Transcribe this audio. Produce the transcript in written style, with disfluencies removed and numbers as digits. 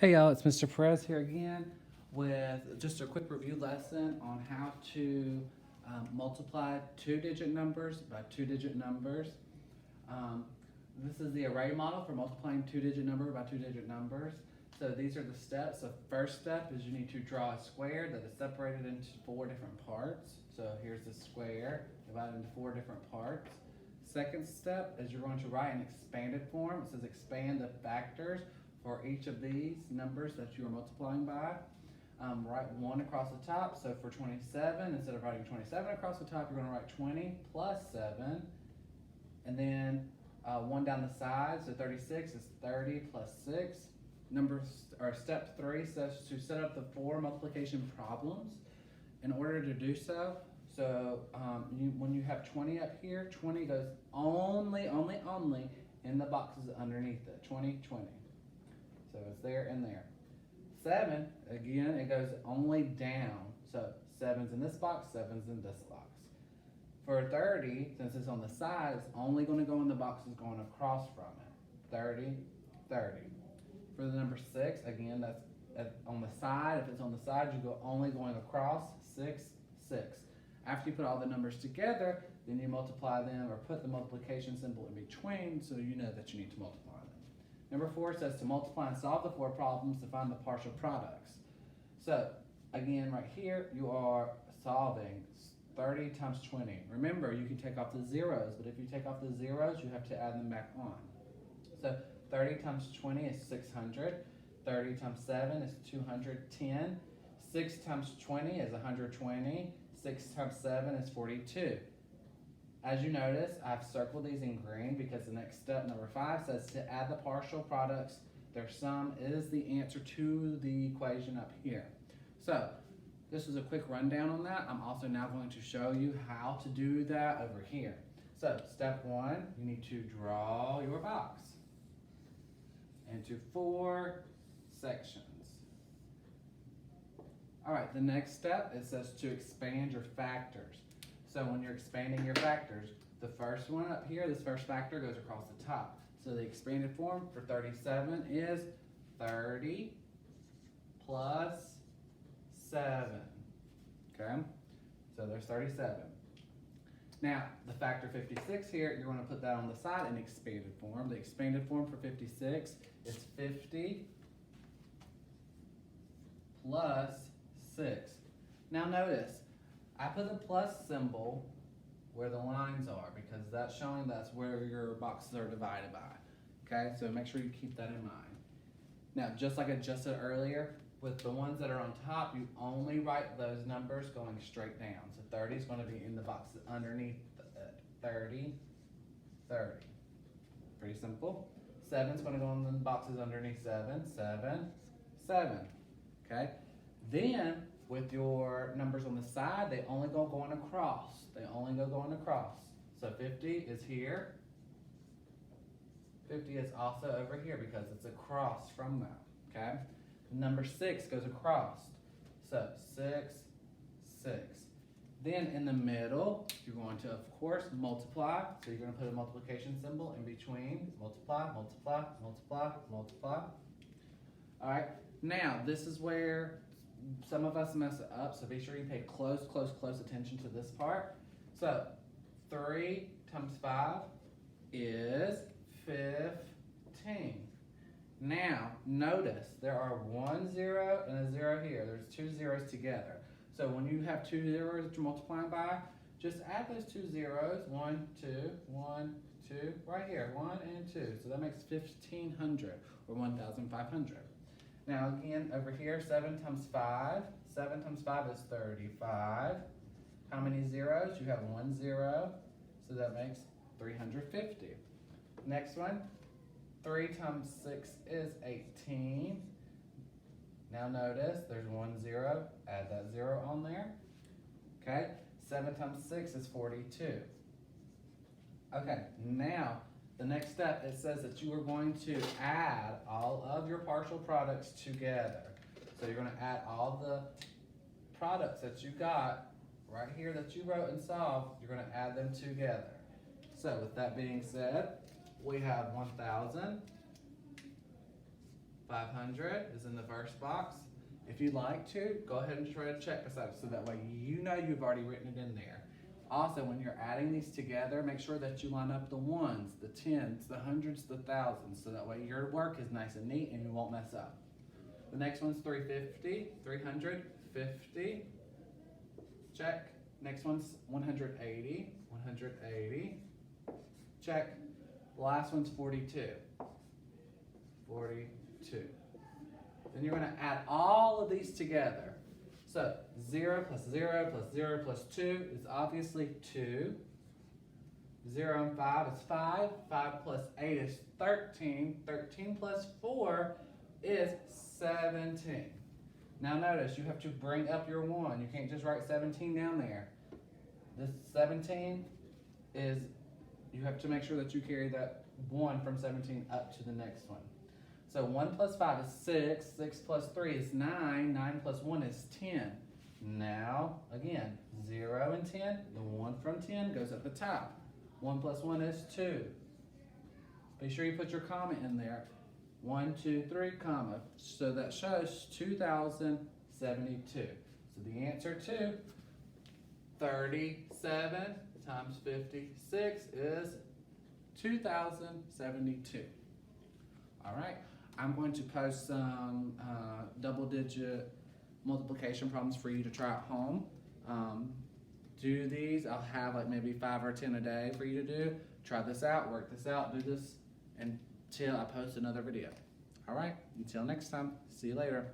Hey y'all, it's Mr. Perez here again with just a quick review lesson on how to multiply two-digit numbers by two-digit numbers. Um, this is the array model for multiplying two-digit number by two-digit numbers. So these are the steps. The first step is you need to draw a square that is separated into four different parts. So here's the square divided into four different parts. Second step is you're going to write an expanded form. It says expand the factors for each of these numbers that you are multiplying by. Write 1 across the top. So for 27, instead of writing 27 across the top, you're going to write 20 plus 7. And then 1 down the side, so 36 is 30 plus 6. Step 3 says to set up the four multiplication problems. In order to do so, when you have 20 up here, 20 goes only in the boxes underneath it. 20, 20. So it's there and there. 7, again, it goes only down. So 7's in this box, 7's in this box. For 30, since it's on the side, it's only going to go in the boxes going across from it. 30, 30. For the number 6, again, that's on the side. If it's on the side, you go only going across. 6, 6. After you put all the numbers together, then you multiply them or put the multiplication symbol in between so you know that you need to multiply them. Number 4 says to multiply and solve the four problems to find the partial products. So again, right here, you are solving 30 times 20. Remember, you can take off the zeros, but if you take off the zeros, you have to add them back on. So 30 times 20 is 600. 30 times 7 is 210. 6 times 20 is 120. 6 times 7 is 42. As you notice, I've circled these in green because the next step, number 5, says to add the partial products. Their sum is the answer to the equation up here. So this is a quick rundown on that. I'm also now going to show you how to do that over here. So step 1, you need to draw your box into 4 sections. All right, the next step, it says to expand your factors. So when you're expanding your factors, the first one up here, this first factor goes across the top. So the expanded form for 37 is 30 plus 7. Okay, so there's 37. Now, the factor 56 here, you're going to put that on the side in expanded form. The expanded form for 56 is 50 plus 6. Now notice, I put the plus symbol where the lines are because that's showing that's where your boxes are divided by. Okay, so make sure you keep that in mind. Now, just like I just said earlier, with the ones that are on top, you only write those numbers going straight down. So 30 is going to be in the boxes underneath it. 30, 30. Pretty simple. 7 is going to go in the boxes underneath 7, 7, 7. Okay, then with your numbers on the side, they only go going across. They only go going across. So 50 is here. 50 is also over here because it's across from that, okay? Number 6 goes across. So 6, 6. Then in the middle, you're going to, of course, multiply. So you're going to put a multiplication symbol in between. Multiply, multiply, multiply, multiply. All right, now this is where some of us mess it up, so be sure you pay close attention to this part. So 3 times 5 is 15. Now, notice there are 1 0 and a 0 here. There's 2 zeros together. So when you have 2 zeros that you're multiplying by, just add those 2 zeros. 1, 2, 1, 2, right here, 1 and 2. So that makes 1,500 or 1,500. Now again, over here, 7 times 5. 7 times 5 is 35. How many zeros? You have 1 0, so that makes 350. Next one, 3 times 6 is 18. Now notice, there's 1 0, add that 0 on there. Okay, 7 times 6 is 42. Okay, now, the next step, it says that you are going to add all of your partial products together. So you're going to add all the products that you got right here that you wrote and solved, you're going to add them together. So with that being said, we have 1,000 500 is in the first box. If you'd like to, go ahead and try to check beside it so that way you know you've already written it in there. Also, when you're adding these together, make sure that you line up the ones, the tens, the hundreds, the thousands, so that way your work is nice and neat and you won't mess up. The next one's 350, 350, check. Next one's 180, 180, check. The last one's 42, 42. Then you're gonna add all of these together. So 0 plus 0 plus 0 plus 2 is obviously 2. 0 and 5 is 5. 5 plus 8 is 13. 13 plus 4 is 17. Now notice, you have to bring up your 1. You can't just write 17 down there. This 17 is, you have to make sure that you carry that 1 from 17 up to the next one. So 1 plus 5 is 6, 6 plus 3 is 9, 9 plus 1 is 10. Now, again, 0 and 10, the 1 from 10 goes at the top. 1 plus 1 is 2. Be sure you put your comma in there. 1, 2, 3, comma. So that shows 2,072. So the answer to 37 times 56 is 2,072. All right. I'm going to post some double-digit multiplication problems for you to try at home. Do these. I'll have like maybe 5 or 10 a day for you to do. Try this out, work this out, do this until I post another video. All right. Until next time. See you later.